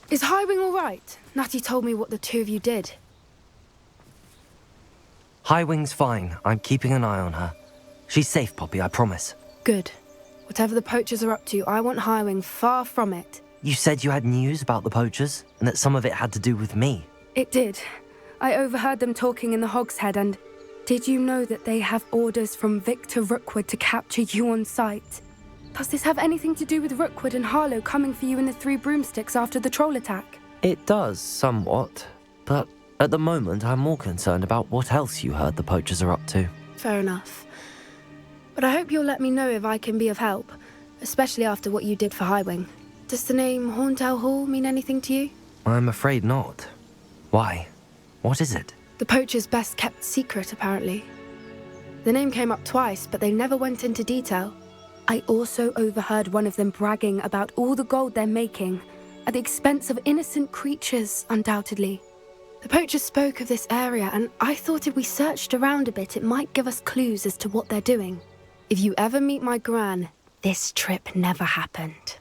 Is Highwing all right? Natty told me what the two of you did. Highwing's fine. I'm keeping an eye on her. She's safe, Poppy, I promise. Good. Whatever the poachers are up to, I want Highwing far from it. You said you had news about the poachers, and that some of it had to do with me. It did. I overheard them talking in the Hogshead, and did you know that they have orders from Victor Rookwood to capture you on sight? Does this have anything to do with Rookwood and Harlow coming for you in the Three Broomsticks after the troll attack? It does, somewhat. But at the moment, I'm more concerned about what else you heard the poachers are up to. Fair enough. But I hope you'll let me know if I can be of help, especially after what you did for Highwing. Does the name Horntail Hall mean anything to you? I'm afraid not. Why? What is it? The poachers' best-kept secret, apparently. The name came up twice, but they never went into detail. I also overheard one of them bragging about all the gold they're making, at the expense of innocent creatures, undoubtedly. The poachers spoke of this area, and I thought if we searched around a bit, it might give us clues as to what they're doing. If you ever meet my gran, this trip never happened.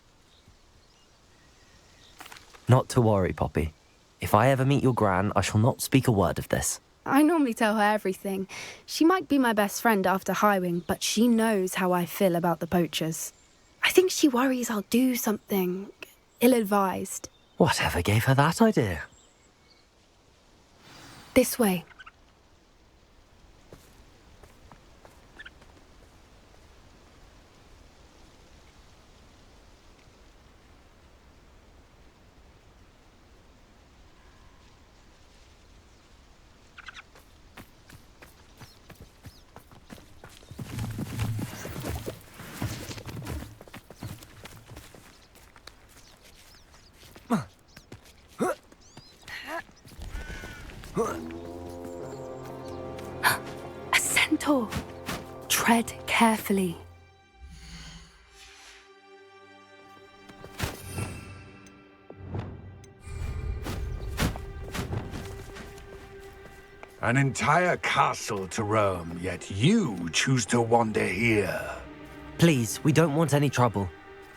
Not to worry, Poppy. If I ever meet your gran, I shall not speak a word of this. I normally tell her everything. She might be my best friend after Highwing, but she knows how I feel about the poachers. I think she worries I'll do something ill-advised. Whatever gave her that idea? This way. A centaur. Tread carefully. An entire castle to roam, yet you choose to wander here. Please, we don't want any trouble.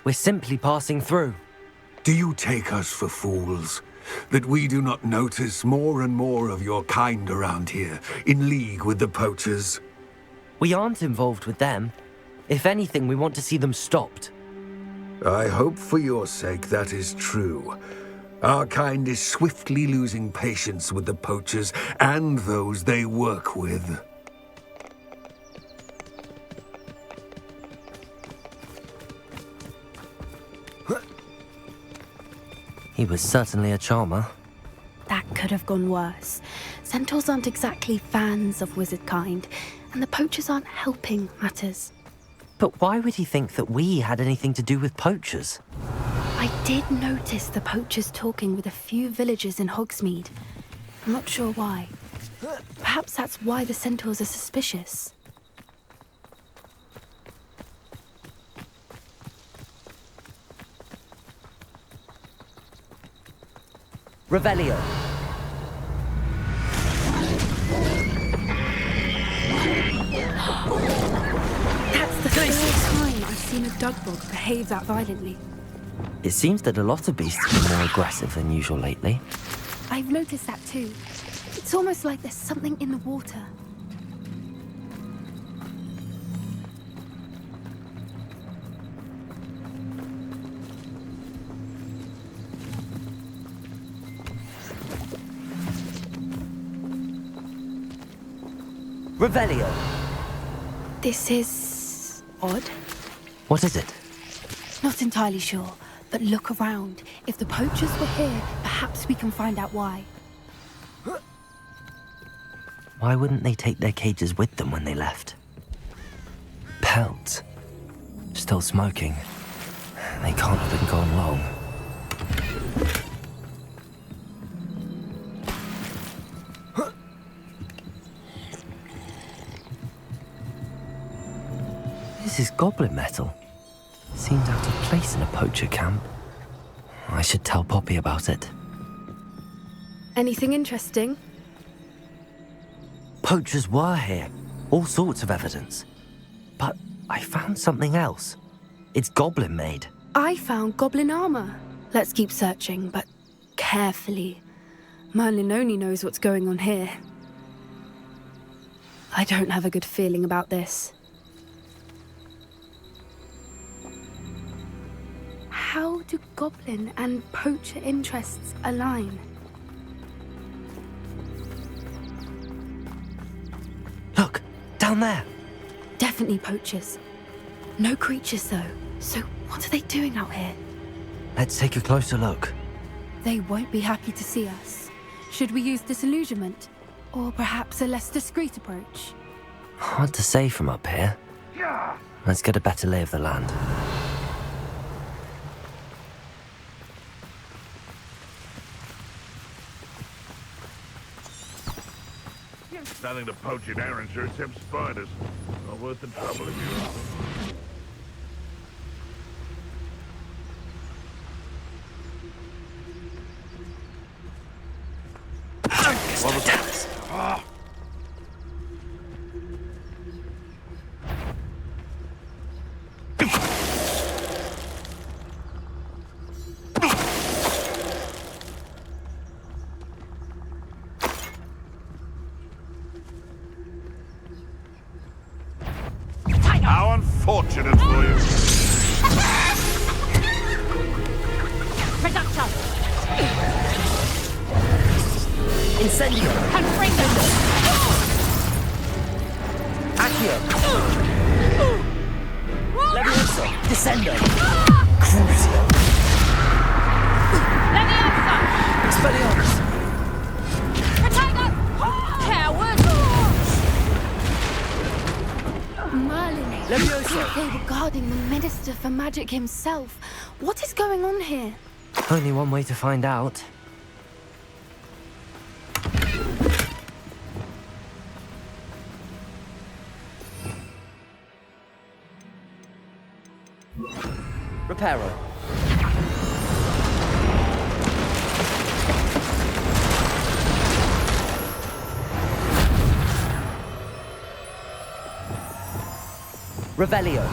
We're simply passing through. Do you take us for fools? That we do not notice more and more of your kind around here, in league with the poachers? We aren't involved with them. If anything, we want to see them stopped. I hope for your sake that is true. Our kind is swiftly losing patience with the poachers and those they work with. He was certainly a charmer. That could have gone worse. Centaurs aren't exactly fans of wizard kind, and the poachers aren't helping matters. But why would he think that we had anything to do with poachers? I did notice the poachers talking with a few villagers in Hogsmeade. I'm not sure why. Perhaps that's why the centaurs are suspicious. Revelio. That's the third time I've seen a dugbog behave that violently. It seems that a lot of beasts have been more aggressive than usual lately. I've noticed that too. It's almost like there's something in the water. Revelio. This is odd. What is it? Not entirely sure, but look around. If the poachers were here, perhaps we can find out why. Why wouldn't they take their cages with them when they left? Pelts. Still smoking. They can't have been gone long. This is goblin metal. Seems out of place in a poacher camp. I should tell Poppy about it. Anything interesting? Poachers were here. All sorts of evidence. But I found something else. It's goblin-made. I found goblin armor. Let's keep searching, but carefully. Merlin only knows what's going on here. I don't have a good feeling about this. How do goblin and poacher interests align? Look, down there. Definitely poachers. No creatures, though. So what are they doing out here? Let's take a closer look. They won't be happy to see us. Should we use disillusionment? Or perhaps a less discreet approach? Hard to say from up here. Let's get a better lay of the land. Nothing to poach in Arranger except spiders. Not worth the trouble if you ask me. What was that? Ah! How unfortunate for you. Production! Incendio! Confringo! Accio! Levioso! Descendo! Crucio! Leviosa! Expelliarmus! Protego! Coward! Merlin, Levioso! they were guarding the Minister for Magic himself. What is going on here? Only one way to find out. Reparo. Revelio.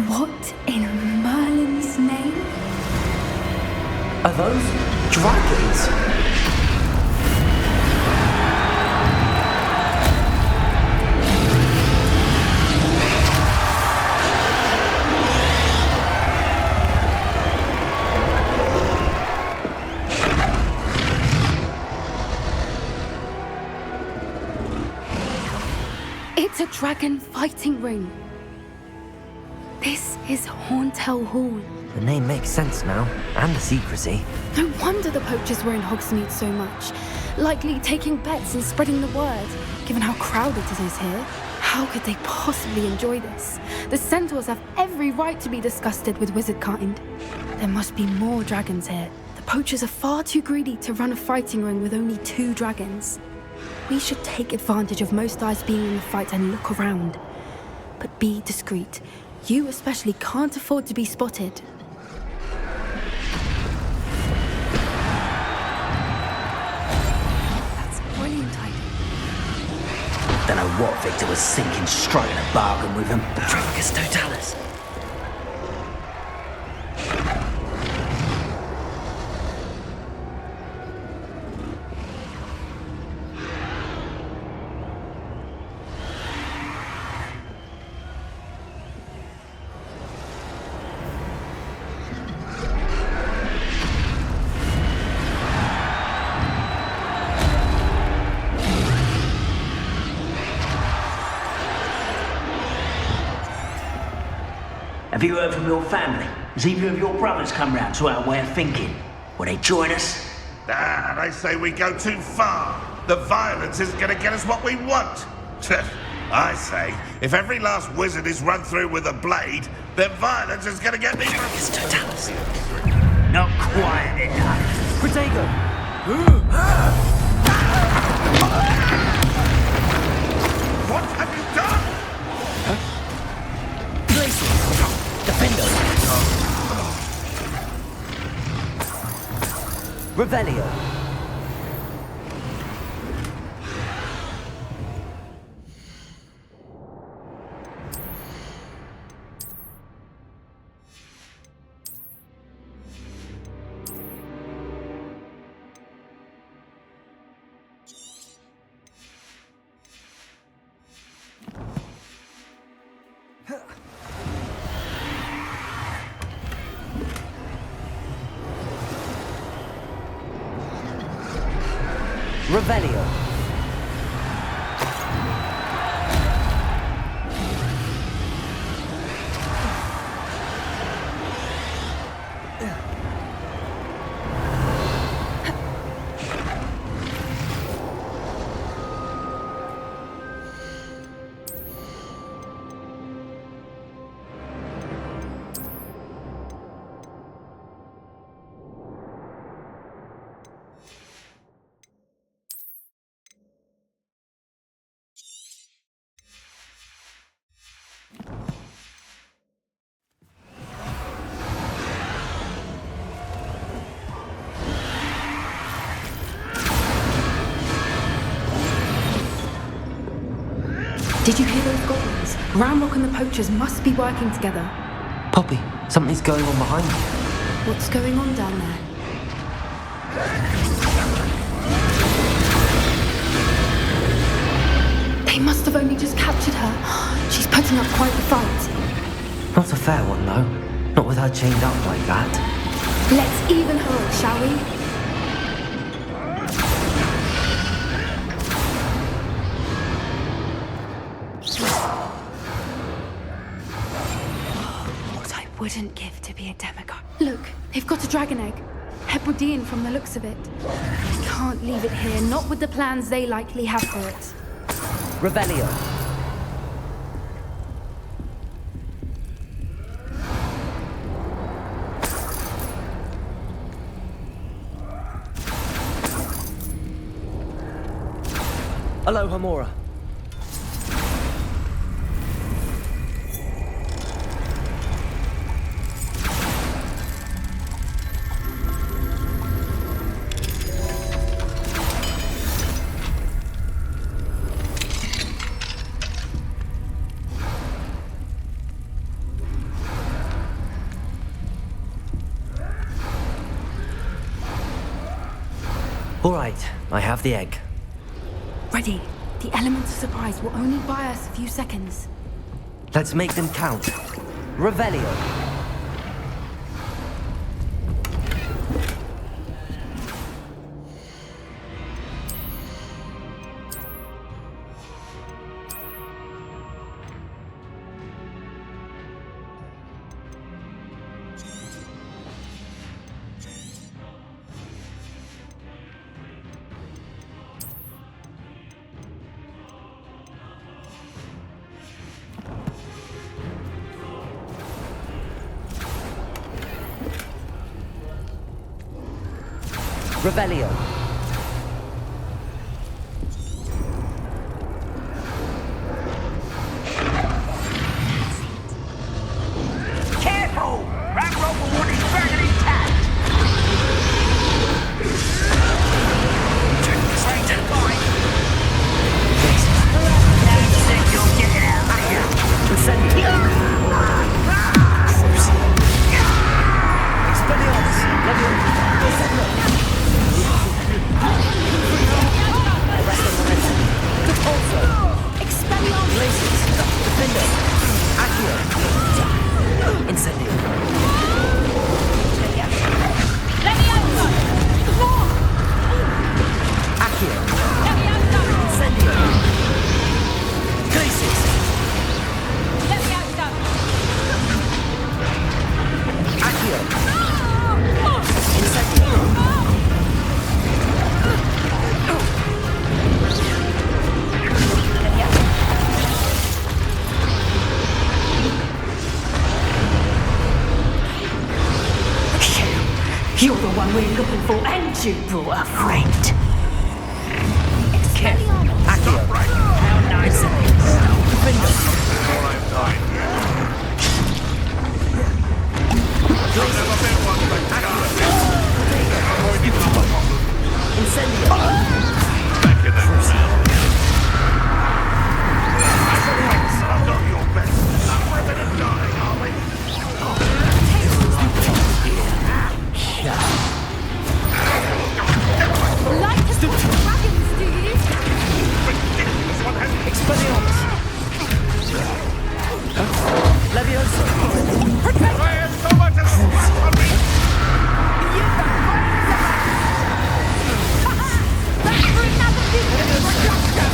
What in Merlin's name? Are those dragons? It's a dragon fighting ring. This is Horntail Hall. The name makes sense now, and the secrecy. No wonder the poachers were in Hogsmeade so much. Likely taking bets and spreading the word, given how crowded it is here. How could they possibly enjoy this? The centaurs have every right to be disgusted with wizard kind. There must be more dragons here. The poachers are far too greedy to run a fighting ring with only 2 dragons. We should take advantage of most eyes being in the fight and look around. But be discreet. You especially can't afford to be spotted. That's brilliant idea. Don't know what Victor was thinking, striking a bargain with him. Tragus Totalis. Have you heard from your family? Has either of your brothers come round to our way of thinking? Will they join us? Ah, they say we go too far. The violence is gonna get us what we want. I say, if every last wizard is run through with a blade, then violence is gonna get me. It's Totalis. Not quiet enough. Protego! What have you done? Defender! Revelio! Revelio. Did you hear those goblins? Ramrock and the poachers must be working together. Poppy, something's going on behind you. What's going on down there? They must have only just captured her. She's putting up quite the fight. Not a fair one, though. Not with her chained up like that. Let's even her up, shall we? What I wouldn't give to be a demigod. Look, they've got a dragon egg. Hebridean from the looks of it. Can't leave it here, not with the plans they likely have for it. Revelio. Hello, Hamora. All right, I have the egg. Ready. The element of surprise will only buy us a few seconds. Let's make them count. Revelio. Revelio. Careful! Ramrock will want his dragon intact! That's it, you'll get it out of here! Expelliarmus. Leviosa. You're the one we're looking for, and you brought a friend. Careful. Accio. How nice it is. Defender. Incendio. Back in the I'm not your best. I'm ripping and dying, are we? Like to talk to dragons, do you? Ridiculous one has Expelliarmus. Levioso. I have so much of the work on me!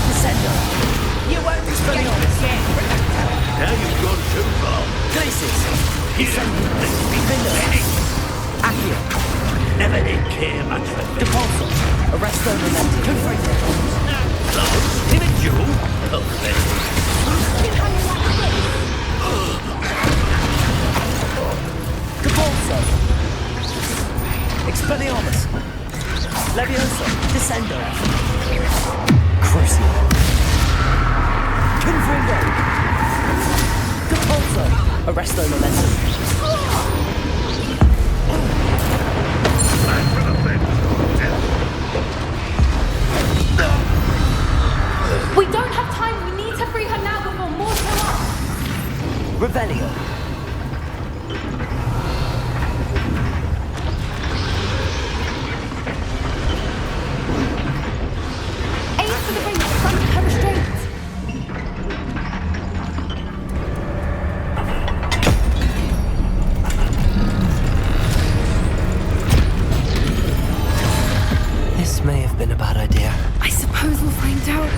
Descendo. You won't Expelliarmus. Now you've gone too far. Glacis. Descendo. Defender. Accio. Never did care much for Depulso. Arresto Momentum. Confringo. Individual? Oh, Depulso. Expelliarmus. Levioso. Descendo. Crucio. Confringo. Depulso. Arresto Momentum. We don't have time. We need to free her now before more show up. Revelio. Aim for the ring. Front her restraints. This may have been a bad idea. I suppose we'll find out.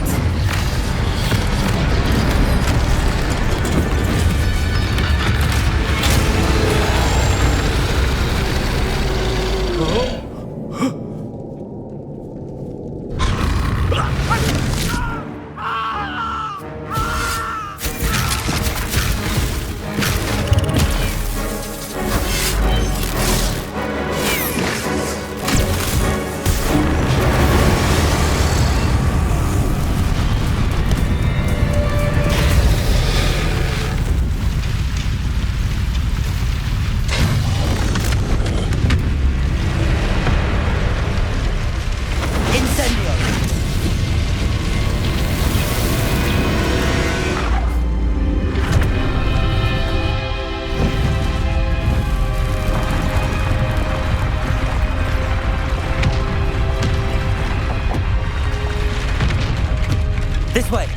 This way.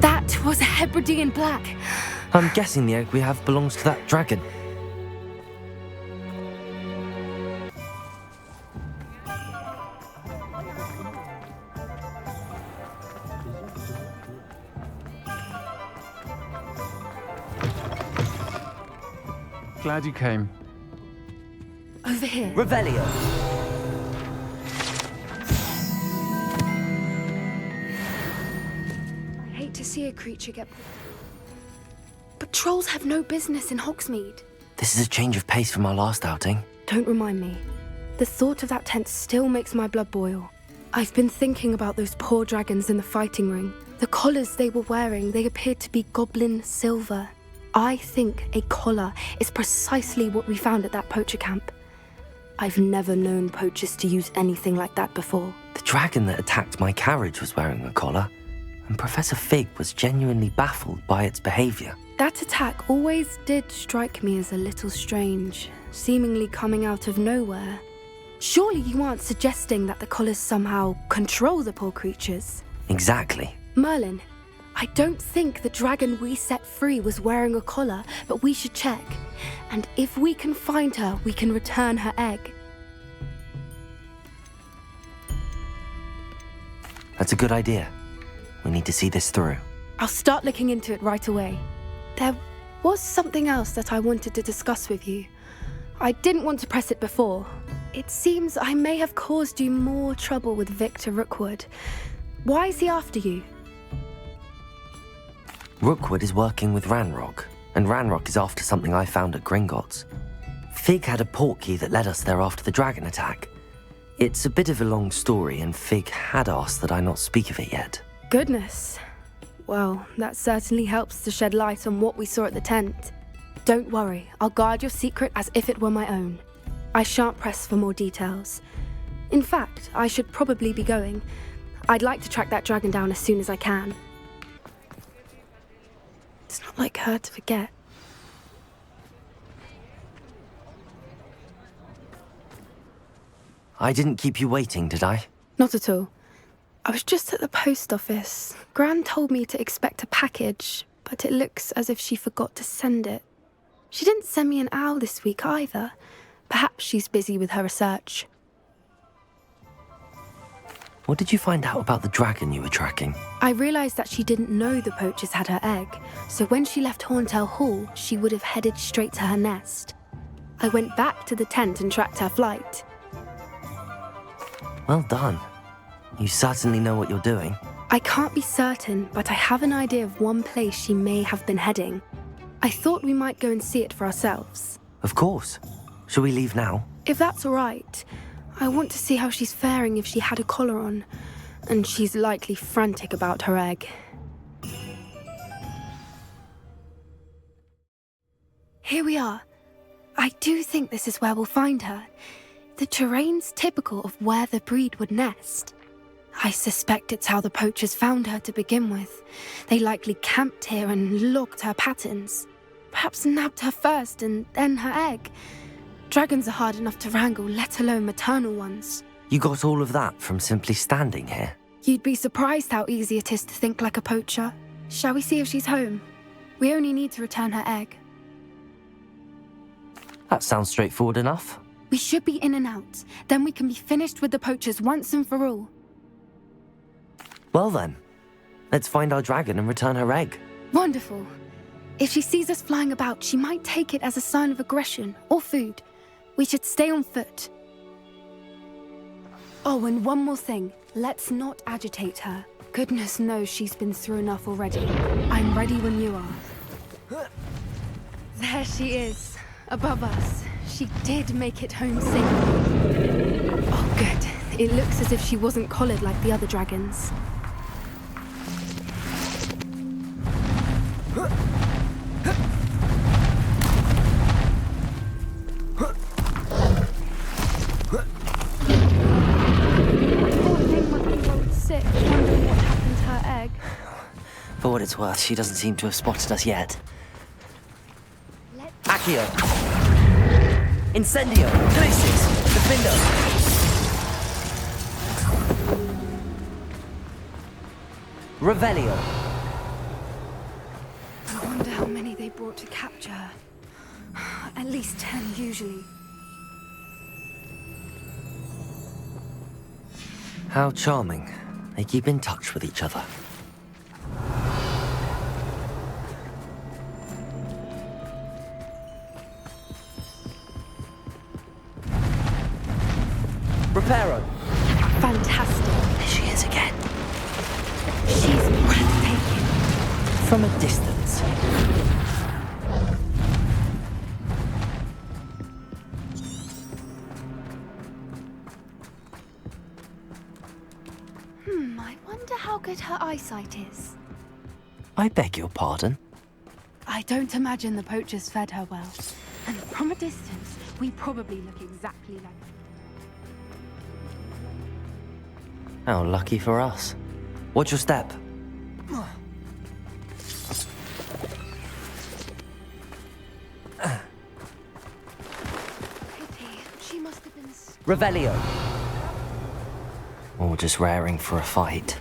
That was a Hebridean black. I'm guessing the egg we have belongs to that dragon. Glad you came. Over here. Revelio. I hate to see a creature get... But trolls have no business in Hogsmeade. This is a change of pace from our last outing. Don't remind me. The thought of that tent still makes my blood boil. I've been thinking about those poor dragons in the fighting ring. The collars they were wearing, they appeared to be goblin silver. I think a collar is precisely what we found at that poacher camp. I've never known poachers to use anything like that before. The dragon that attacked my carriage was wearing a collar, and Professor Fig was genuinely baffled by its behavior. That attack always did strike me as a little strange, seemingly coming out of nowhere. Surely you aren't suggesting that the collars somehow control the poor creatures? Exactly. Merlin, I don't think the dragon we set free was wearing a collar, but we should check. And if we can find her, we can return her egg. That's a good idea. We need to see this through. I'll start looking into it right away. There was something else that I wanted to discuss with you. I didn't want to press it before, It seems I may have caused you more trouble with Victor Rookwood. Why is he after you? Rookwood is working with Ranrock, and Ranrock is after something I found at Gringotts. Fig had a portkey that led us there after the dragon attack. It's a bit of a long story, and Fig had asked that I not speak of it yet. Goodness. Well, that certainly helps to shed light on what we saw at the tent. Don't worry, I'll guard your secret as if it were my own. I shan't press for more details. In fact, I should probably be going. I'd like to track that dragon down as soon as I can. It's not like her to forget. I didn't keep you waiting, did I? Not at all. I was just at the post office. Gran told me to expect a package, but it looks as if she forgot to send it. She didn't send me an owl this week either. Perhaps she's busy with her research. What did you find out about the dragon you were tracking? I realised that she didn't know the poachers had her egg, so when she left Horntail Hall, she would have headed straight to her nest. I went back to the tent and tracked her flight. Well done. You certainly know what you're doing. I can't be certain, but I have an idea of one place she may have been heading. I thought we might go and see it for ourselves. Of course. Shall we leave now? If that's all right. I want to see how she's faring if she had a collar on. And she's likely frantic about her egg. Here we are. I do think this is where we'll find her. The terrain's typical of where the breed would nest. I suspect it's how the poachers found her to begin with. They likely camped here and logged her patterns. Perhaps nabbed her first and then her egg. Dragons are hard enough to wrangle, let alone maternal ones. You got all of that from simply standing here? You'd be surprised how easy it is to think like a poacher. Shall we see if she's home? We only need to return her egg. That sounds straightforward enough. We should be in and out. Then we can be finished with the poachers once and for all. Well then, let's find our dragon and return her egg. Wonderful. If she sees us flying about, she might take it as a sign of aggression or food. We should stay on foot. Oh, and one more thing. Let's not agitate her. Goodness knows she's been through enough already. I'm ready when you are. There she is, above us. She did make it home safely. Oh, good. It looks as if she wasn't collared like the other dragons. Sick, wondering what happened to her egg. For what it's worth, she doesn't seem to have spotted us yet. Accio! Incendio! Crisis! Defendo! Revelio! I wonder how many they brought to capture her. At least 10 usually. How charming. They keep in touch with each other. Reparo! Fantastic. There she is again. She's breathtaking. From a distance. I wonder how good her eyesight is. I beg your pardon? I don't imagine the poachers fed her well. And from a distance, we probably look exactly like her. How lucky for us. Watch your step. Pity. She must have been... Revelio! Or just raring for a fight.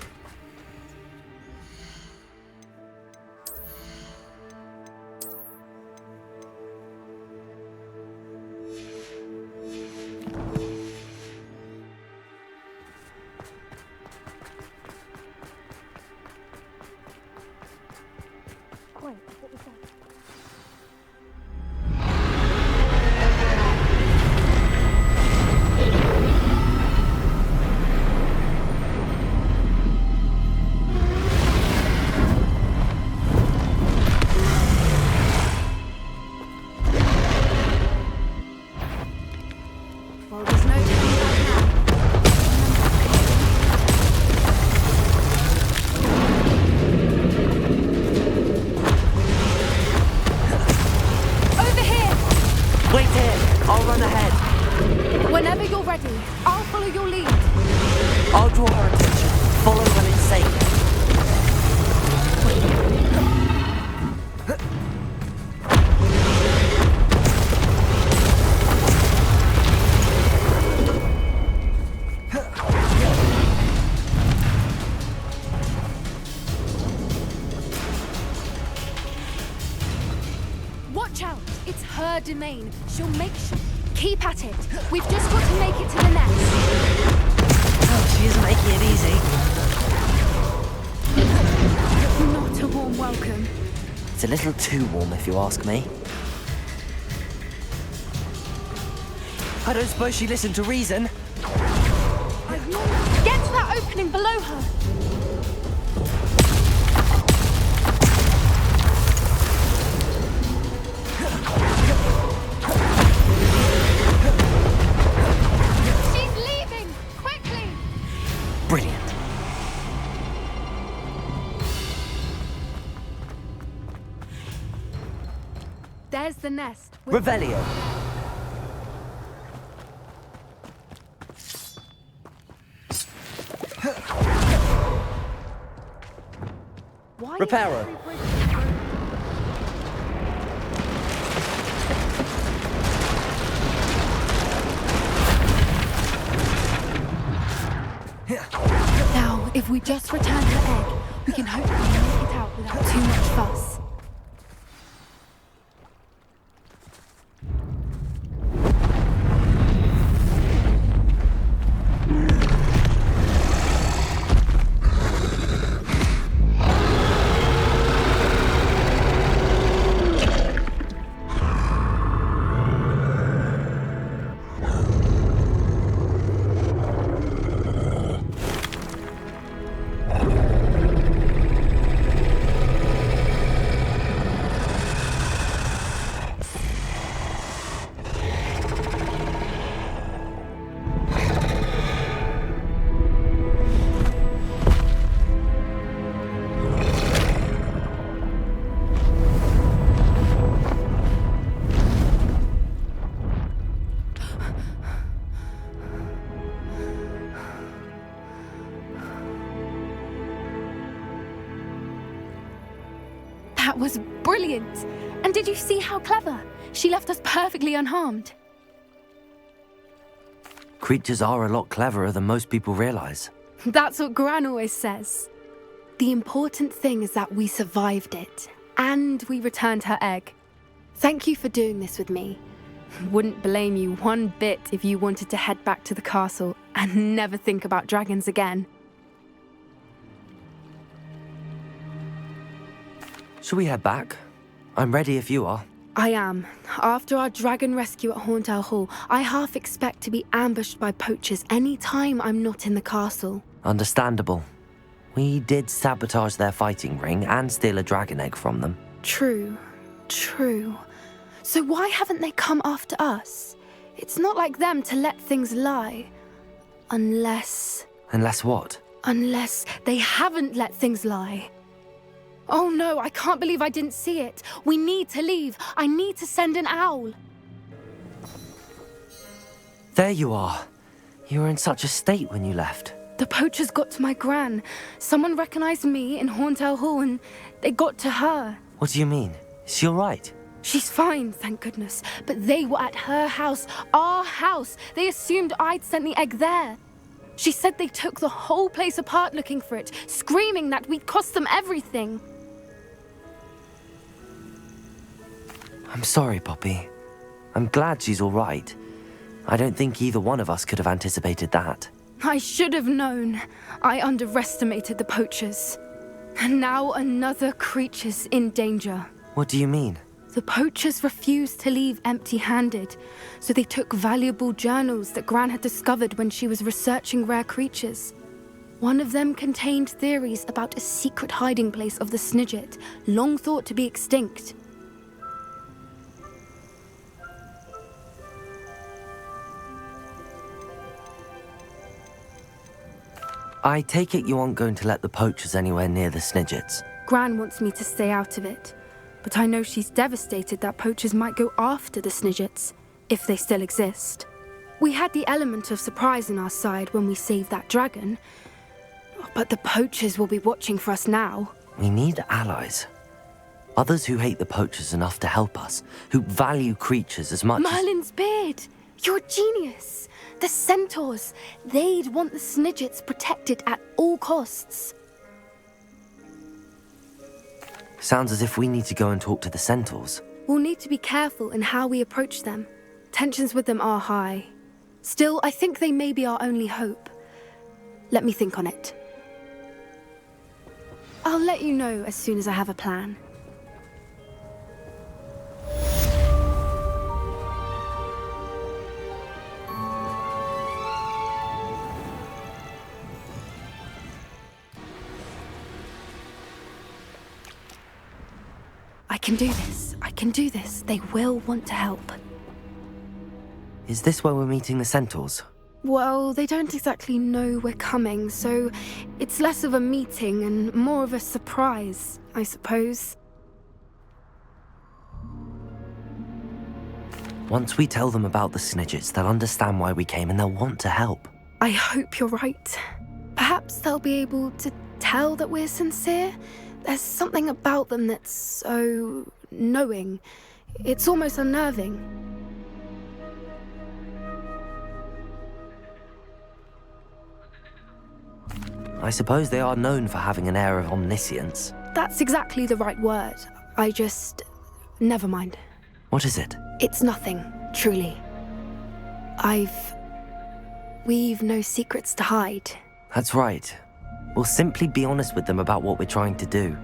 Well, there's no turning back now. Over here! Wait here! I'll run ahead. Whenever you're ready, I'll follow your lead. I'll draw her attention. Follow when it's safe. Watch out! It's her domain. She'll make sure. Keep at it. We've just got to make it to the nest. Oh, she isn't making it easy. Not a warm welcome. It's a little too warm, if you ask me. I don't suppose she listened to reason. Get to that opening below her. She's leaving! Quickly! Brilliant. There's the nest. Revelio. Why Reparo. Now, if we just return her egg, we can hopefully make it out without too much fuss. That was brilliant! And did you see how clever? She left us perfectly unharmed. Creatures are a lot cleverer than most people realize. That's what Gran always says. The important thing is that we survived it, and we returned her egg. Thank you for doing this with me. Wouldn't blame you one bit if you wanted to head back to the castle and never think about dragons again. Shall we head back? I'm ready if you are. I am. After our dragon rescue at Hauntel Hall, I half expect to be ambushed by poachers any time I'm not in the castle. Understandable. We did sabotage their fighting ring and steal a dragon egg from them. True. So why haven't they come after us? It's not like them to let things lie. Unless Unless what? they haven't let things lie. Oh no, I can't believe I didn't see it. We need to leave. I need to send an owl. There you are. You were in such a state when you left. The poachers got to my gran. Someone recognized me in Hauntel Hall and they got to her. What do you mean? Is she all right? She's fine, thank goodness. But they were at her house, our house. They assumed I'd sent the egg there. She said they took the whole place apart looking for it, screaming that we'd cost them everything. I'm sorry, Poppy. I'm glad she's all right. I don't think either one of us could have anticipated that. I should have known. I underestimated the poachers. And now another creature's in danger. What do you mean? The poachers refused to leave empty-handed, so they took valuable journals that Gran had discovered when she was researching rare creatures. One of them contained theories about a secret hiding place of the Snidget, long thought to be extinct. I take it you aren't going to let the poachers anywhere near the Snidgets. Gran wants me to stay out of it, but I know she's devastated that poachers might go after the Snidgets, if they still exist. We had the element of surprise on our side when we saved that dragon, but the poachers will be watching for us now. We need allies. Others who hate the poachers enough to help us, who value creatures as much Merlin's beard! You're a genius! The centaurs! They'd want the Snidgets protected at all costs. Sounds as if we need to go and talk to the centaurs. We'll need to be careful in how we approach them. Tensions with them are high. Still, I think they may be our only hope. Let me think on it. I'll let you know as soon as I have a plan. I can do this. I can do this. They will want to help. Is this where we're meeting the centaurs? Well, they don't exactly know we're coming, so it's less of a meeting and more of a surprise, I suppose. Once we tell them about the Snidgets, they'll understand why we came and they'll want to help. I hope you're right. Perhaps they'll be able to tell that we're sincere. There's something about them that's so knowing. It's almost unnerving. I suppose they are known for having an air of omniscience. That's exactly the right word. I just... never mind. What is it? It's nothing, truly. We've no secrets to hide. That's right. We'll simply be honest with them about what we're trying to do.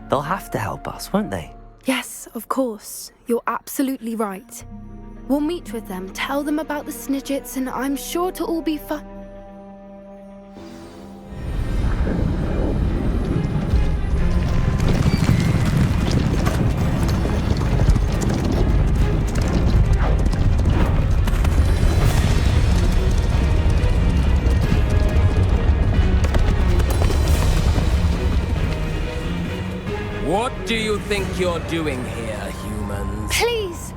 They'll have to help us, won't they? Yes, of course. You're absolutely right. We'll meet with them, tell them about the Snidgets, and I'm sure to all be fun. What do you think you're doing here, humans? Please!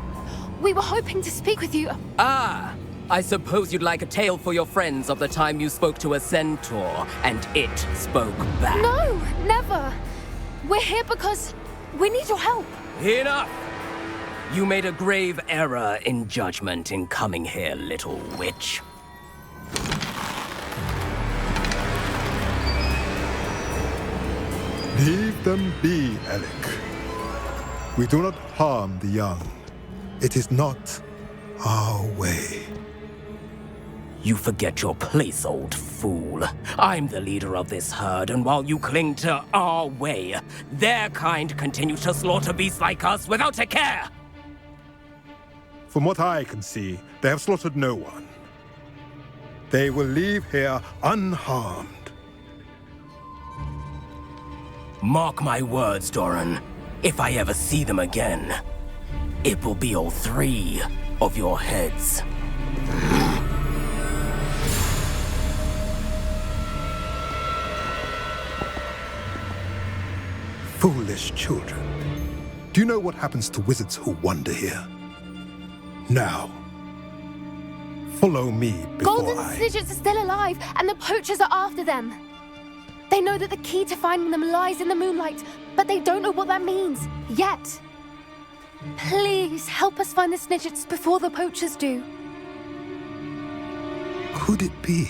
We were hoping to speak with you. Ah! I suppose you'd like a tale for your friends of the time you spoke to a centaur, and it spoke back. No, never! We're here because we need your help. Enough! You made a grave error in judgment in coming here, little witch. Leave them be, Alec. We do not harm the young. It is not our way. You forget your place, old fool. I'm the leader of this herd, and while you cling to our way, their kind continue to slaughter beasts like us without a care! From what I can see, they have slaughtered no one. They will leave here unharmed. Mark my words, Doran. If I ever see them again, it will be all 3 of your heads. Foolish children. Do you know what happens to wizards who wander here? Now, follow me before Golden Snidgets are still alive, and the poachers are after them. They know that the key to finding them lies in the moonlight, but they don't know what that means, yet. Please, help us find the Snidgets before the poachers do. Could it be?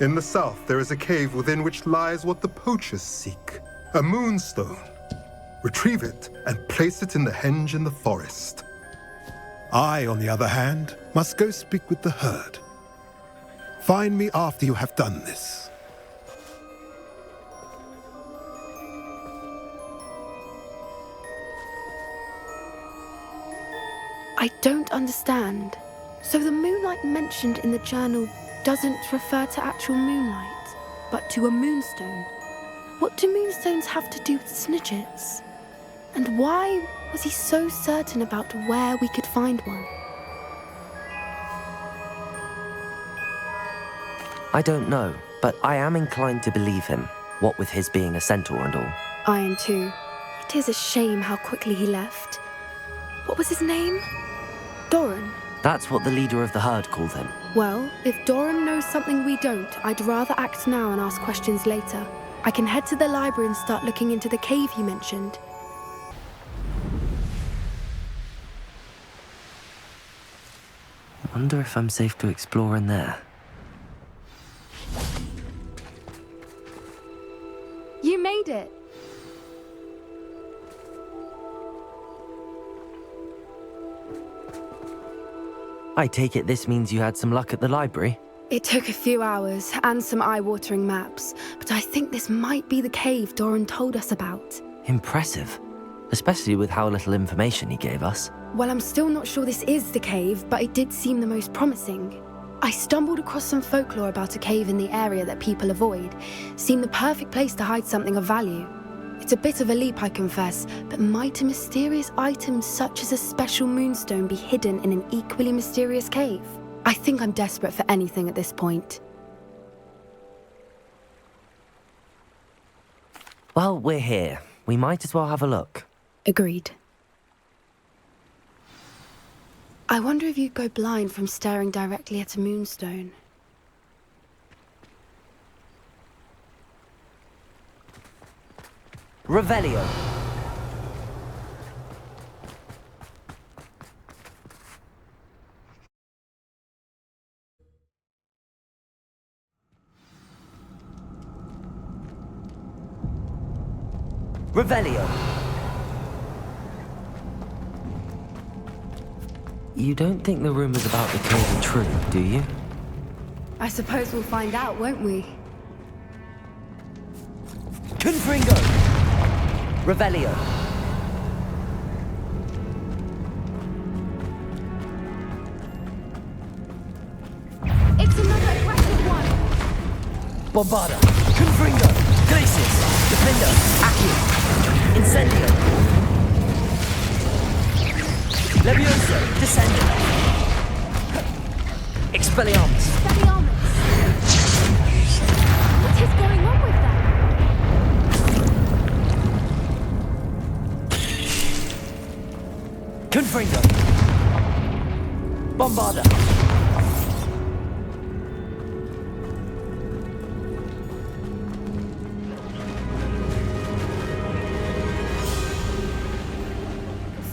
In the south, there is a cave within which lies what the poachers seek. A moonstone. Retrieve it and place it in the henge in the forest. I, on the other hand, must go speak with the herd. Find me after you have done this. I don't understand. So the moonlight mentioned in the journal doesn't refer to actual moonlight, but to a moonstone. What do moonstones have to do with Snidgets? And why was he so certain about where we could find one? I don't know, but I am inclined to believe him, what with his being a centaur and all. I am too. It is a shame how quickly he left. What was his name? Doran? That's what the leader of the herd called him. Well, if Doran knows something we don't, I'd rather act now and ask questions later. I can head to the library and start looking into the cave you mentioned. I wonder if I'm safe to explore in there. You made it! I take it this means you had some luck at the library? It took a few hours and some eye-watering maps, but I think this might be the cave Doran told us about. Impressive. Especially with how little information he gave us. Well, I'm still not sure this is the cave, but it did seem the most promising. I stumbled across some folklore about a cave in the area that people avoid. Seemed the perfect place to hide something of value. It's a bit of a leap, I confess, but might a mysterious item such as a special moonstone be hidden in an equally mysterious cave? I think I'm desperate for anything at this point. Well, we're here. We might as well have a look. Agreed. I wonder if you'd go blind from staring directly at a moonstone. Revelio. Revelio. You don't think the rumors about the cave are true, do you? I suppose we'll find out, won't we? Confringo! Revelio. It's another aggressive one! Bombarda. Confringo. Glacius. Defender. Accio. Incendio. Levioso. Descendant. Expelliarmus. Expelliarmus! What is going on with them? Confringo. Bombarda.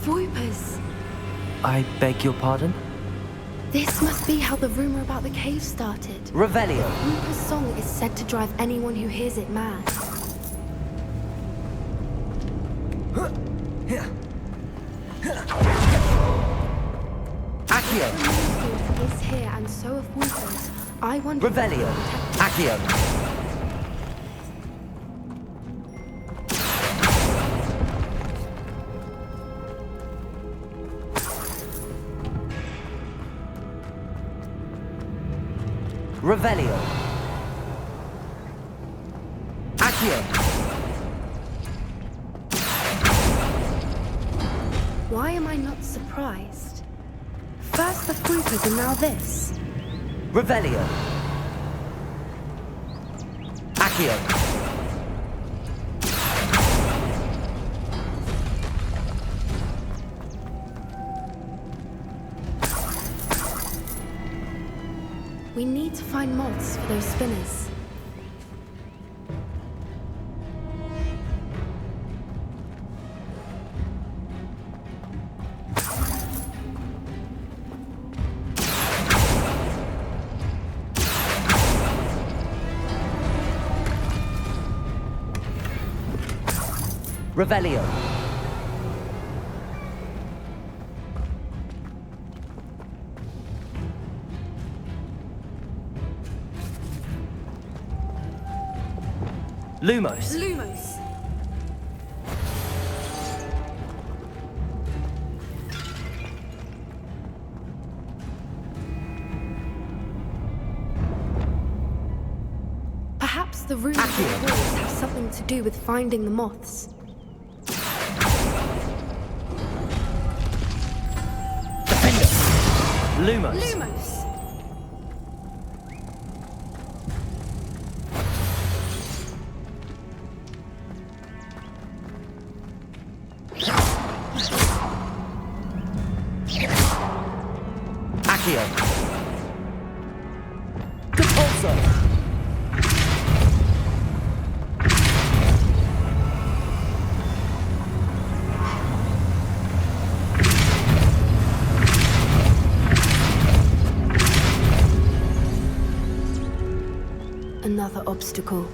Voipers! I beg your pardon? This must be how the rumor about the cave started. Revelio. Voiper's song is said to drive anyone who hears it mad. Accio. Is here and so are Voipers. I wonder... Revelio. Accio. Revelio. Accio. Why am I not surprised? First the Voipers and now this. Revelio. Accio. We need to find moths for those spinners. Revelio. Lumos. Lumos! Perhaps the rumors of the walls have something to do with finding the moths. Defender. Lumos. Lumos! Accio. Depulso. Another obstacle.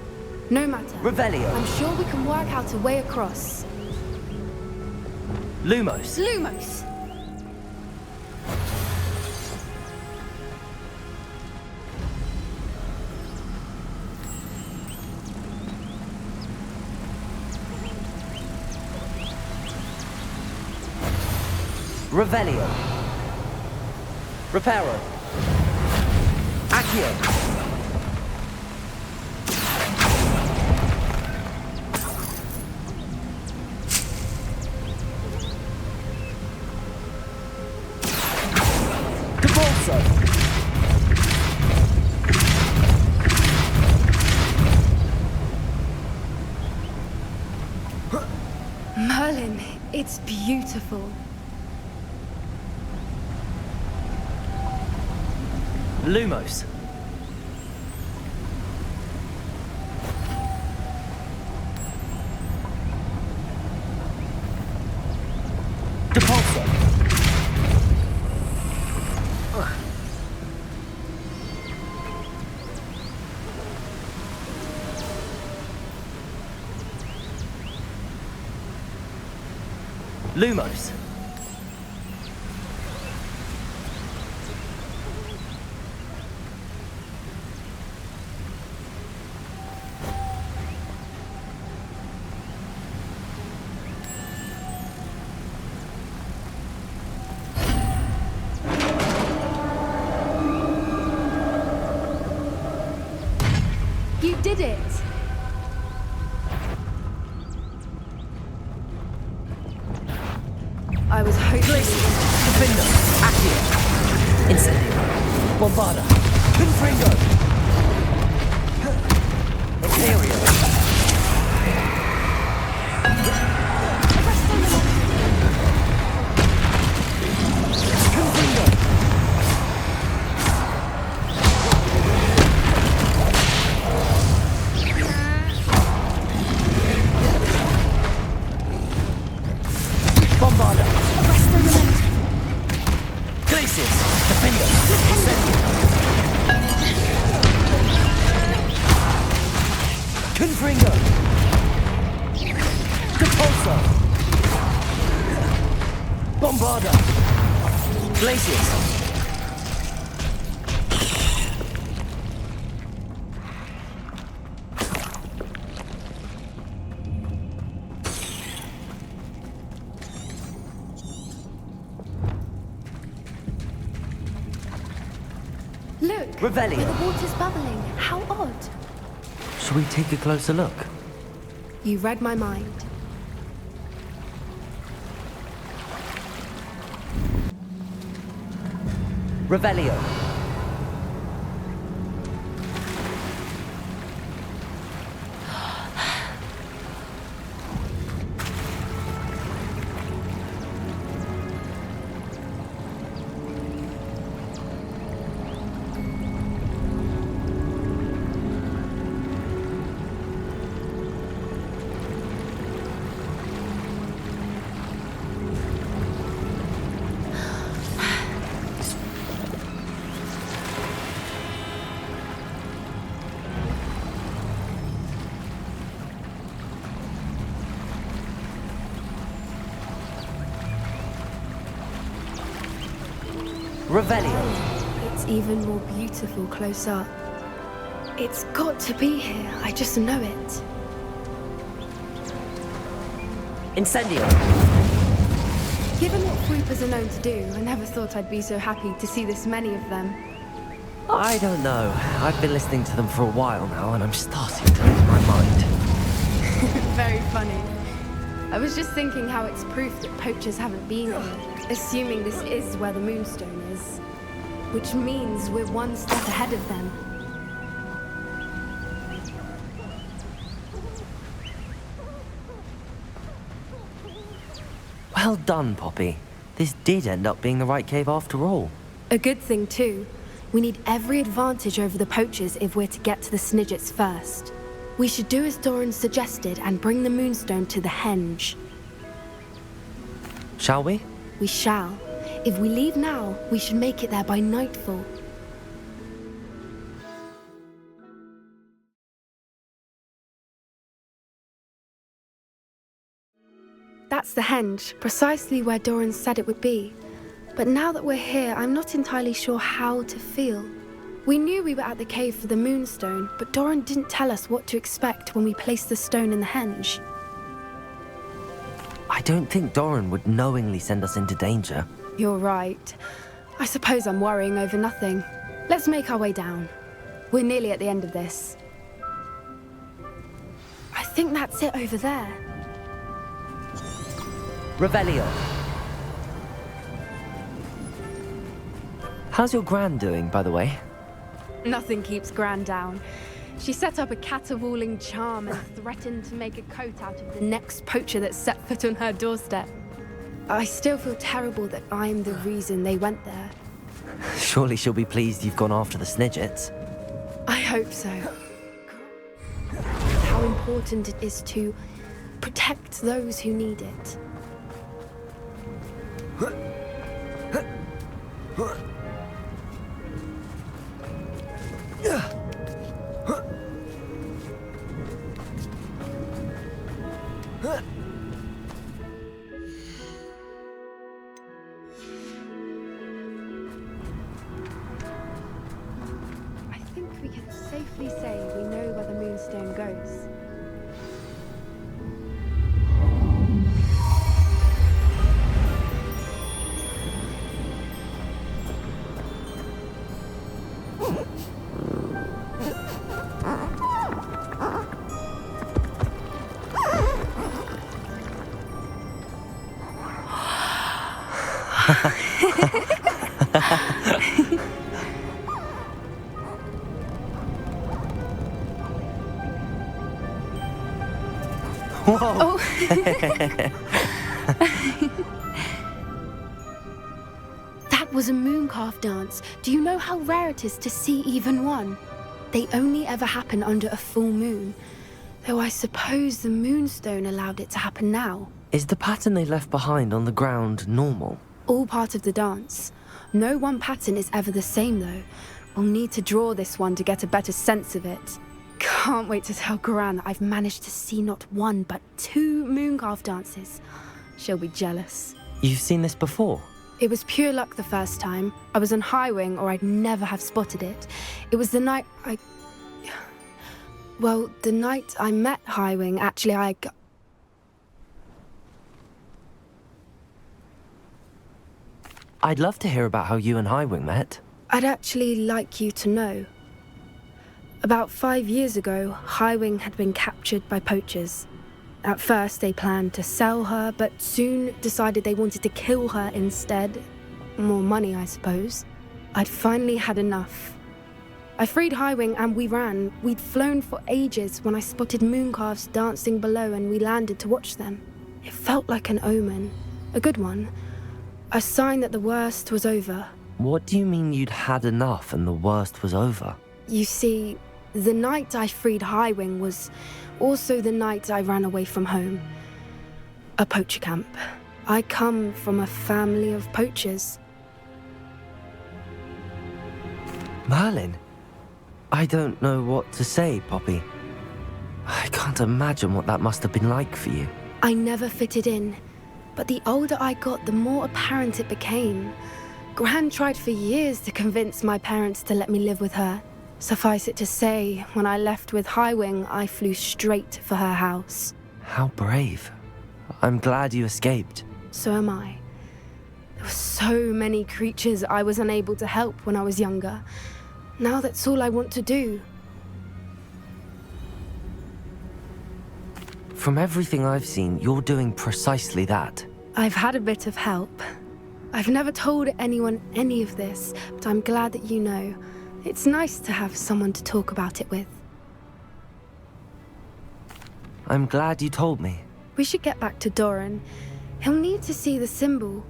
No matter. Revelio. I'm sure we can work out a way across. Lumos. Lumos! Revelio. Reparo. Accio. Merlin, it's beautiful. Lumos. Depulso. Lumos. You did it! I was hoping... Defender. Accio. Incendio. Bombarda. Confringo. Imperio. Bombarda. Glacius. Defender. Confringo. Depulso. Bombarda. Glacius. Look! Revelio. The water's bubbling. How odd. Shall we take a closer look? You read my mind. Revelio. Revelio. It's even more beautiful close up. It's got to be here. I just know it. Incendio. Given what Fruipers are known to do, I never thought I'd be so happy to see this many of them. I don't know. I've been listening to them for a while now, and I'm starting to lose my mind. Very funny. I was just thinking how it's proof that poachers haven't been here, assuming this is where the Moonstone is. Which means we're one step ahead of them. Well done, Poppy. This did end up being the right cave after all. A good thing, too. We need every advantage over the poachers if we're to get to the Snidgets first. We should do as Doran suggested and bring the Moonstone to the Henge. Shall we? We shall. If we leave now, we should make it there by nightfall. That's the Henge, precisely where Doran said it would be. But now that we're here, I'm not entirely sure how to feel. We knew we were at the cave for the Moonstone, but Doran didn't tell us what to expect when we placed the stone in the Henge. I don't think Doran would knowingly send us into danger. You're right. I suppose I'm worrying over nothing. Let's make our way down. We're nearly at the end of this. I think that's it over there. Revelio. How's your Gran doing, by the way? Nothing keeps Gran down. She set up a caterwauling charm and threatened to make a coat out of the next poacher that set foot on her doorstep. I still feel terrible that I'm the reason they went there. Surely she'll be pleased you've gone after the Snidgets. I hope so. How important it is to protect those who need it. I think we can safely say we know where the Moonstone goes. Whoa! Oh. That was a mooncalf dance. Do you know how rare it is to see even one? They only ever happen under a full moon. Though I suppose the Moonstone allowed it to happen now. Is the pattern they left behind on the ground normal? All part of the dance. No one pattern is ever the same, though. We'll need to draw this one to get a better sense of it. Can't wait to tell Gran that I've managed to see not one, but 2 mooncalf dances. She'll be jealous. You've seen this before? It was pure luck the first time. I was on Highwing, or I'd never have spotted it. It was the night Well, the night I met Highwing, actually, I'd love to hear about how you and Highwing met. I'd actually like you to know. About 5 years ago, Highwing had been captured by poachers. At first, they planned to sell her, but soon decided they wanted to kill her instead. More money, I suppose. I'd finally had enough. I freed Highwing and we ran. We'd flown for ages when I spotted mooncalves dancing below and we landed to watch them. It felt like an omen. A good one. A sign that the worst was over. What do you mean you'd had enough and the worst was over? You see, the night I freed Highwing was also the night I ran away from home. A poacher camp. I come from a family of poachers. Merlin? I don't know what to say, Poppy. I can't imagine what that must have been like for you. I never fitted in, but the older I got, the more apparent it became. Gran tried for years to convince my parents to let me live with her. Suffice it to say, when I left with Highwing, I flew straight for her house. How brave. I'm glad you escaped. So am I. There were so many creatures I was unable to help when I was younger. Now that's all I want to do. From everything I've seen, you're doing precisely that. I've had a bit of help. I've never told anyone any of this, but I'm glad that you know. It's nice to have someone to talk about it with. I'm glad you told me. We should get back to Doran. He'll need to see the symbol.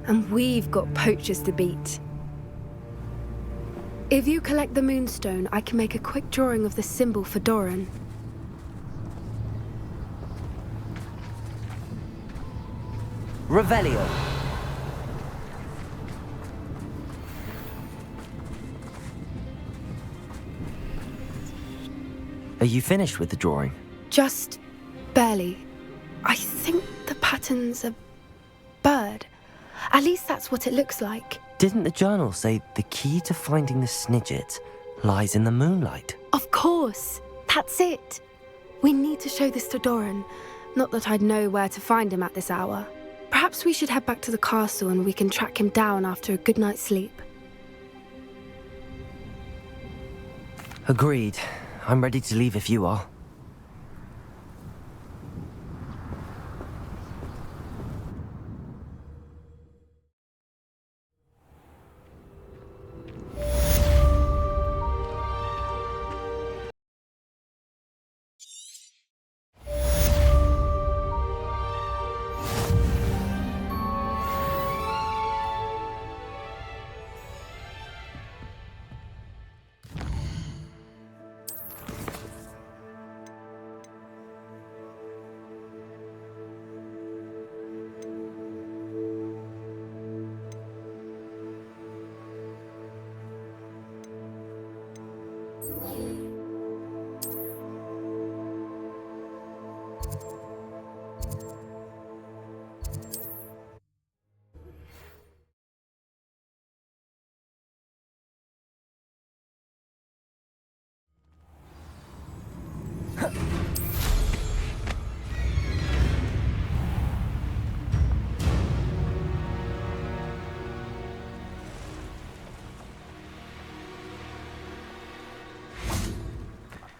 and we've got poachers to beat. If you collect the Moonstone, I can make a quick drawing of the symbol for Doran. Revelio. Are you finished with the drawing? Just barely. I think the pattern's a bird. At least that's what it looks like. Didn't the journal say the key to finding the Snidget lies in the moonlight? Of course. That's it. We need to show this to Doran. Not that I'd know where to find him at this hour. Perhaps we should head back to the castle and we can track him down after a good night's sleep. Agreed. I'm ready to leave if you are.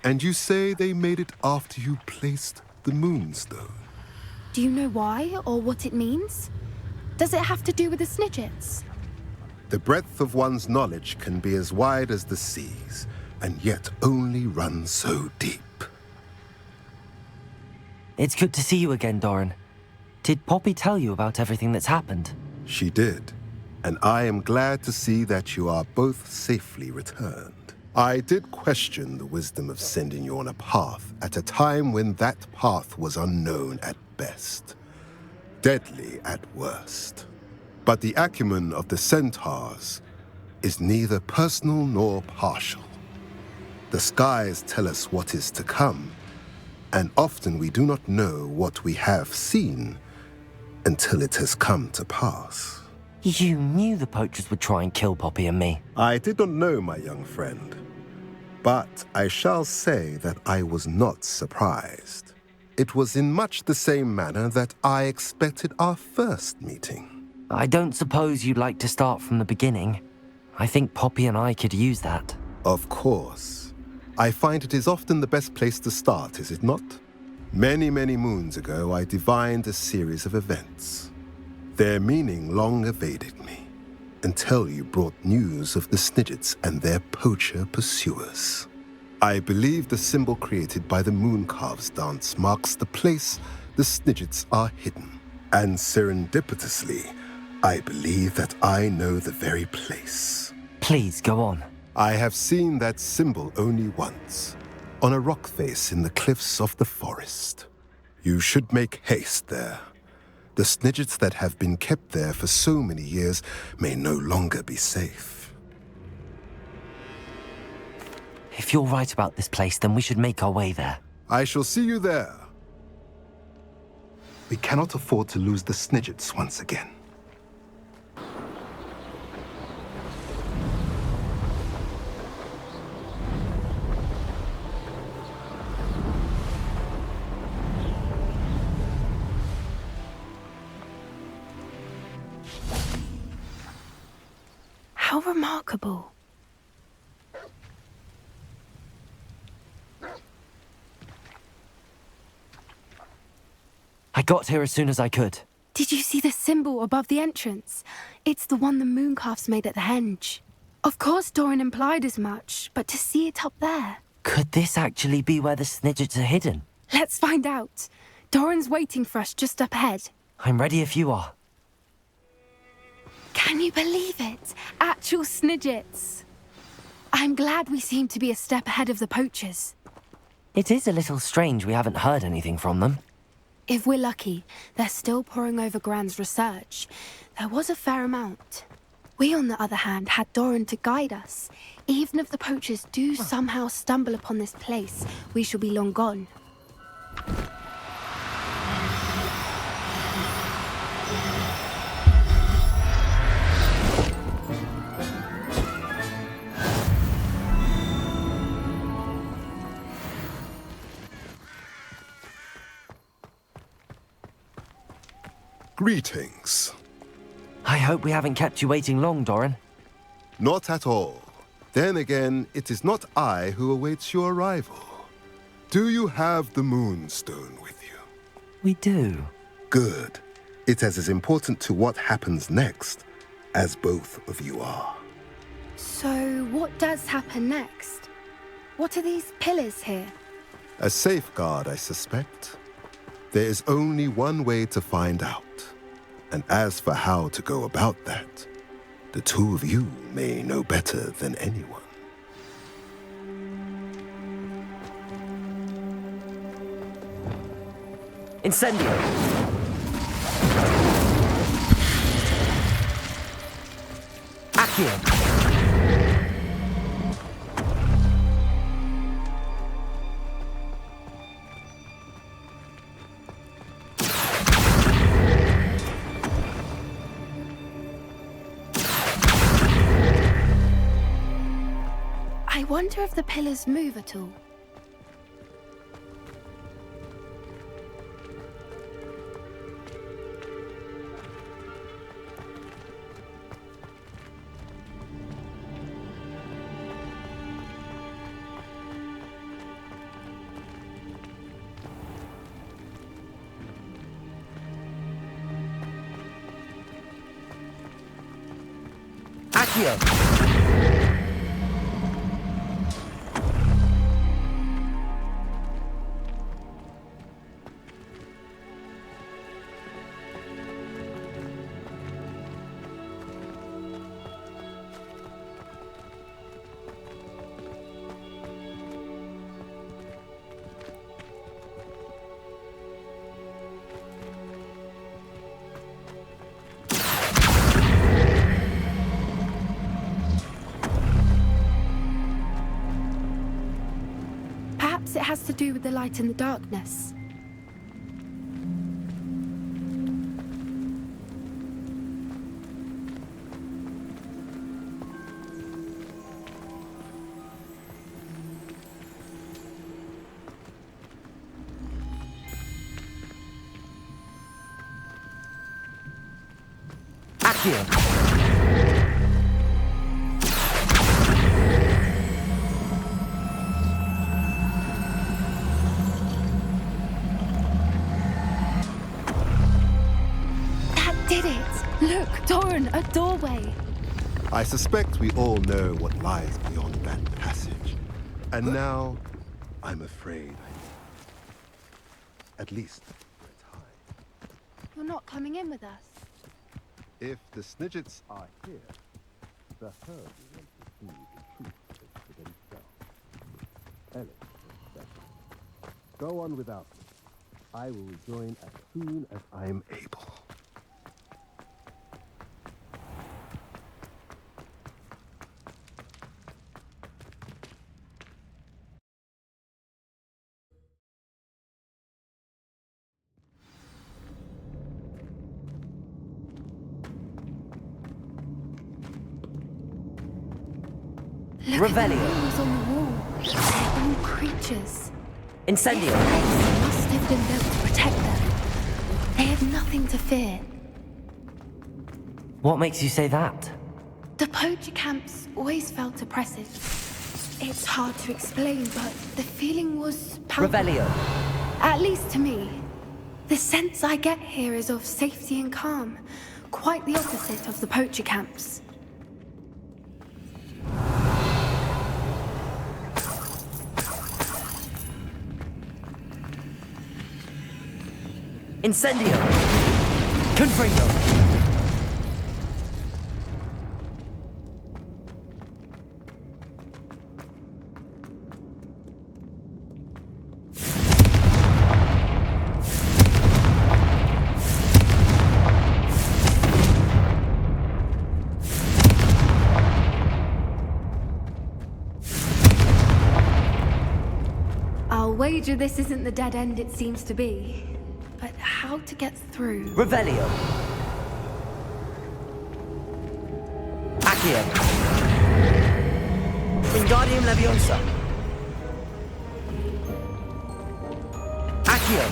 And you say they made it after you placed the Moonstone? Do you know why or what it means? Does it have to do with the Snidgets? The breadth of one's knowledge can be as wide as the seas, and yet only run so deep. It's good to see you again, Doran. Did Poppy tell you about everything that's happened? She did, and I am glad to see that you are both safely returned. I did question the wisdom of sending you on a path at a time when that path was unknown at best, deadly at worst. But the acumen of the centaurs is neither personal nor partial. The skies tell us what is to come, and often we do not know what we have seen until it has come to pass. You knew the poachers would try and kill Poppy and me. I did not know, my young friend. But I shall say that I was not surprised. It was in much the same manner that I expected our first meeting. I don't suppose you'd like to start from the beginning. I think Poppy and I could use that. Of course. I find it is often the best place to start, is it not? Many, many moons ago, I divined a series of events. Their meaning long evaded me, until you brought news of the Snidgets and their poacher pursuers. I believe the symbol created by the Mooncalves dance marks the place the Snidgets are hidden. And serendipitously, I believe that I know the very place. Please, go on. I have seen that symbol only once, on a rock face in the cliffs of the forest. You should make haste there. The Snidgets that have been kept there for so many years may no longer be safe. If you're right about this place, then we should make our way there. I shall see you there. We cannot afford to lose the Snidgets once again. How remarkable. I got here as soon as I could. Did you see the symbol above the entrance? It's the one the Mooncalves made at the henge. Of course Doran implied as much, but to see it up there... Could this actually be where the Snidgets are hidden? Let's find out. Doran's waiting for us just up ahead. I'm ready if you are. Can you believe it? Actual snidgets. I'm glad we seem to be a step ahead of the poachers. It is a little strange we haven't heard anything from them. If we're lucky, they're still poring over Gran's research. There was a fair amount. We, on the other hand, had Doran to guide us. Even if the poachers do somehow stumble upon this place, we shall be long gone. Greetings. I hope we haven't kept you waiting long, Doran. Not at all. Then again, it is not I who awaits your arrival. Do you have the Moonstone with you? We do. Good. It is as important to what happens next as both of you are. So, what does happen next? What are these pillars here? A safeguard, I suspect. There is only one way to find out. And as for how to go about that, the two of you may know better than anyone. Incendio! Accio! I wonder if the pillars move at all. Accio! It has to do with the light and the darkness. Accio! Look, Doran, a doorway. I suspect we all know what lies beyond that passage. And now, I'm afraid at least for a time. You're not coming in with us. If the Snidgets are here, the herd will want to see the truth of it for themselves. Ellis, go on without me. I will rejoin as soon as I'm able. Look Revelio. at the names on the wall. They're all creatures. Incendio. This place must have been built to protect them. They have nothing to fear. What makes you say that? The poacher camps always felt oppressive. It's hard to explain, but the feeling was palpable. Revelio. At least to me. The sense I get here is of safety and calm. Quite the opposite of the poacher camps. Incendio! Confringo! wager this isn't the dead end it seems to be. But how to get through? Revelio. Accio. Wingardium Leviosa. Accio.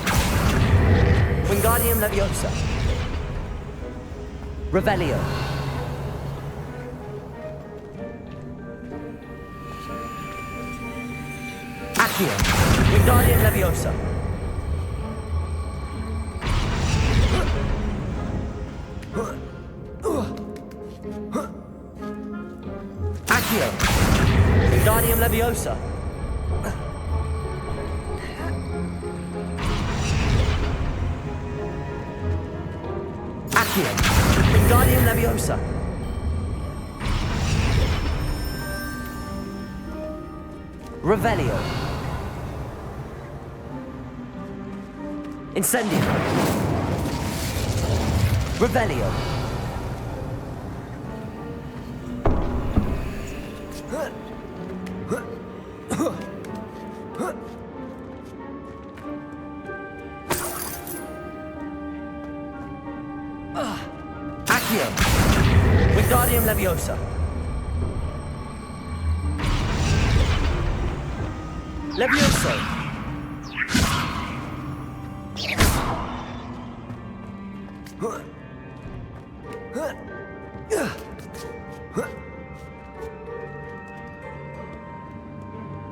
Wingardium Leviosa. Revelio. Accio. Wingardium Leviosa. Accio. Wingardium Leviosa. Accio. Wingardium Leviosa. Revelio. Incendio. Revelio. Accio. Wingardium Leviosa. Levioso.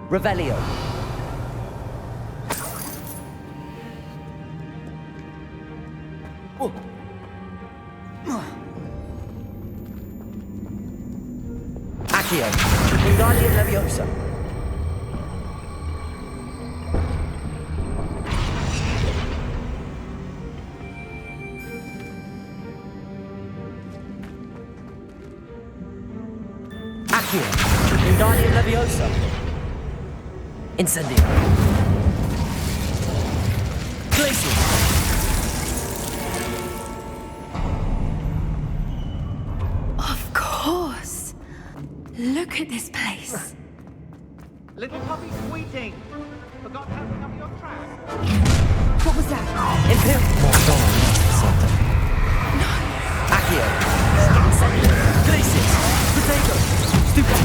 Revelio. Accio. Wingardium Leviosa. Accio. Wingardium Leviosa. Incendio. Glacial. Of course. Look at this place. Little puppy squeaking. Forgot something up your track. What was that? Imperial. Something. No. Accio. Incendio. Glacial. Potato. Stupid.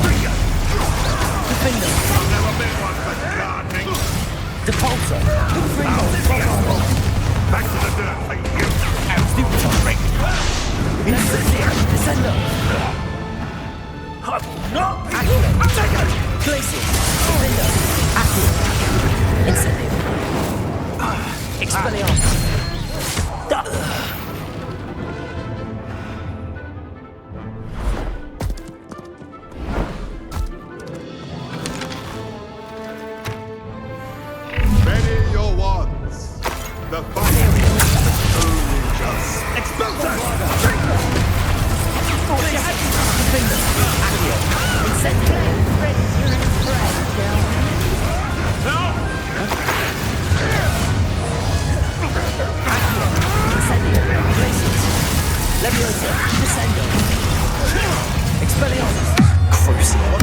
Defender. I've never been one for gardening. Depulsor. Freehold. Back to the dirt for you. Stupid. Break. Incendio. Descender. I will not be Accio. taken. Glacial. Defender. Accio. Incendio. Expelliarmus. Ready your wands. The fight is only just. Expulsor. Defender. Accio. Incendio. Incendio. Glacius. Leviosa. Descendo. Expelliarmus. Crucial.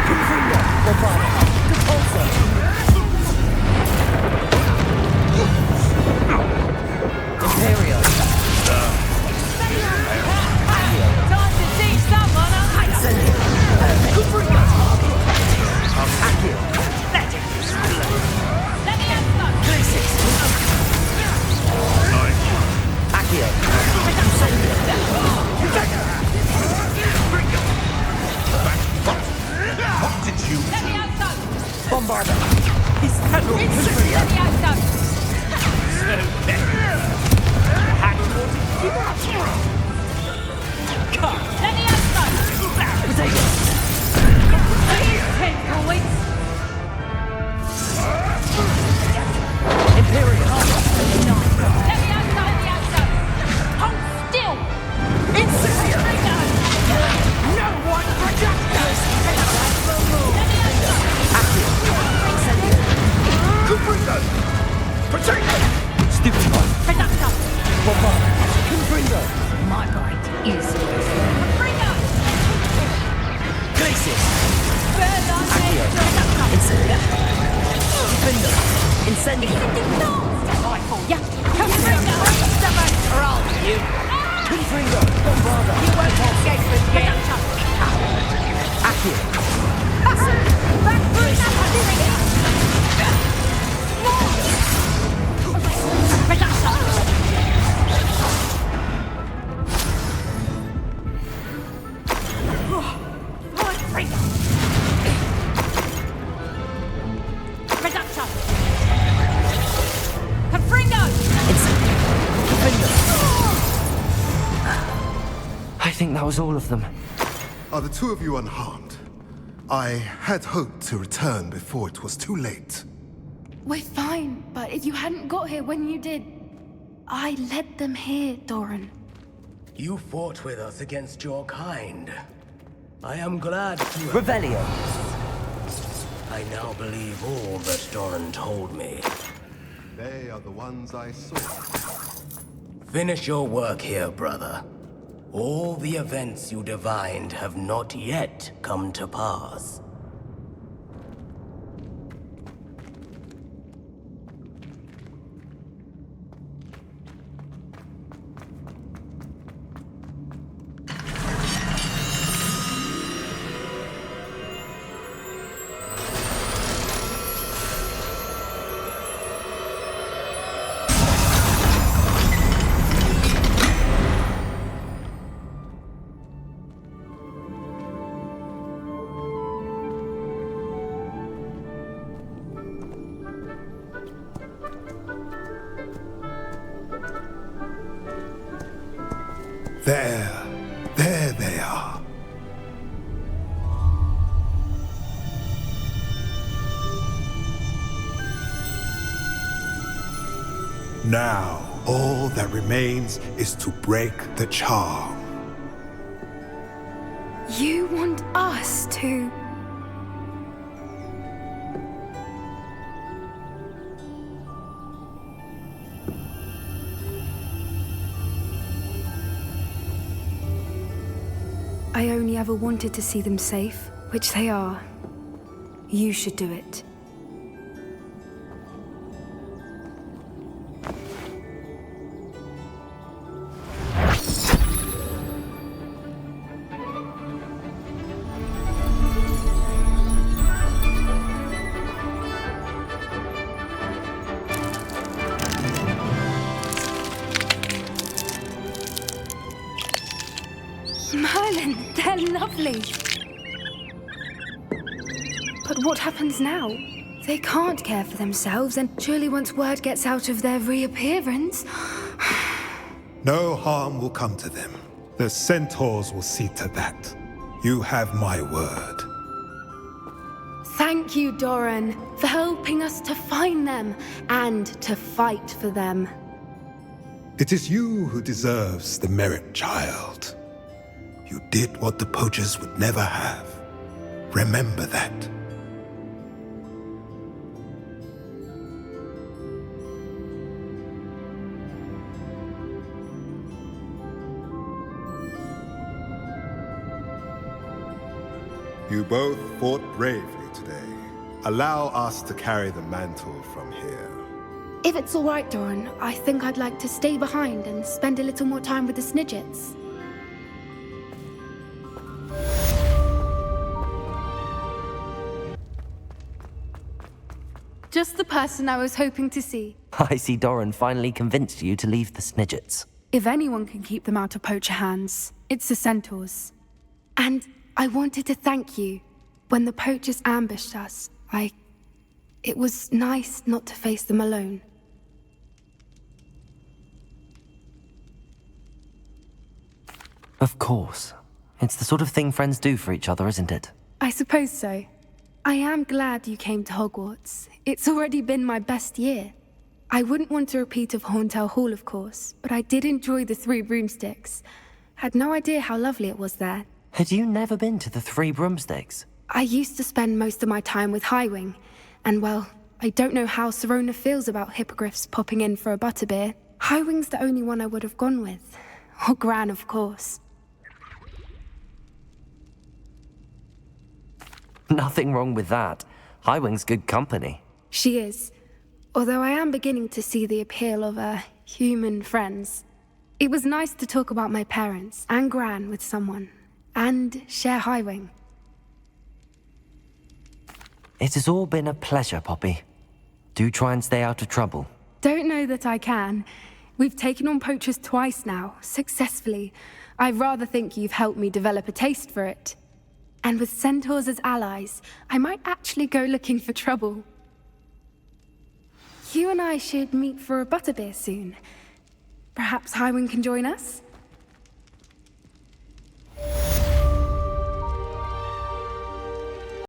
Confringo. Bravado. Depulsor. Imperial. Accio. Time to teach someone a Incendio! Rifle, yeah. Confringo! Stubborn, or I'll you. Confringo! Bombarda! You won't escape with me. Accio! Back through Reduction! Confringo! I think that was all of them. Are the two of you unharmed? I had hoped to return before it was too late. We're fine, but if you hadn't got here when you did, I led them here, Doran. You fought with us against your kind. I am glad to... Revelio! I now believe all that Doran told me. They are the ones I saw. Finish your work here, brother. All the events you divined have not yet come to pass. There they are. Now, all that remains is to break the charm. You want us to... I only ever wanted to see them safe, which they are. You should do it. Merlin, they're lovely. But what happens now? They can't care for themselves, and surely once word gets out of their reappearance... No harm will come to them. The centaurs will see to that. You have my word. Thank you, Doran, for helping us to find them and to fight for them. It is you who deserves the merit, child. You did what the poachers would never have. Remember that. You both fought bravely today. Allow us to carry the mantle from here. If it's all right, Doran, I think I'd like to stay behind and spend a little more time with the Snidgets. Just the person I was hoping to see. I see Doran finally convinced you to leave the Snidgets. If anyone can keep them out of poacher hands, it's the centaurs. And I wanted to thank you. When the poachers ambushed us, it was nice not to face them alone. Of course. It's the sort of thing friends do for each other, isn't it? I suppose so. I am glad you came to Hogwarts. It's already been my best year. I wouldn't want a repeat of Horntail Hall, of course, but I did enjoy the Three Broomsticks. Had no idea how lovely it was there. Had you never been to the Three Broomsticks? I used to spend most of my time with Highwing, and well, I don't know how Serona feels about hippogriffs popping in for a butterbeer. Highwing's the only one I would have gone with. Or Gran, of course. Nothing wrong with that. Highwing's good company. She is. Although I am beginning to see the appeal of, human friends. It was nice to talk about my parents and Gran with someone, and share Highwing. It has all been a pleasure, Poppy. Do try and stay out of trouble. Don't know that I can. We've taken on poachers twice now, successfully. I rather think you've helped me develop a taste for it. And with centaurs as allies, I might actually go looking for trouble. You and I should meet for a butterbeer soon. Perhaps Highwing can join us?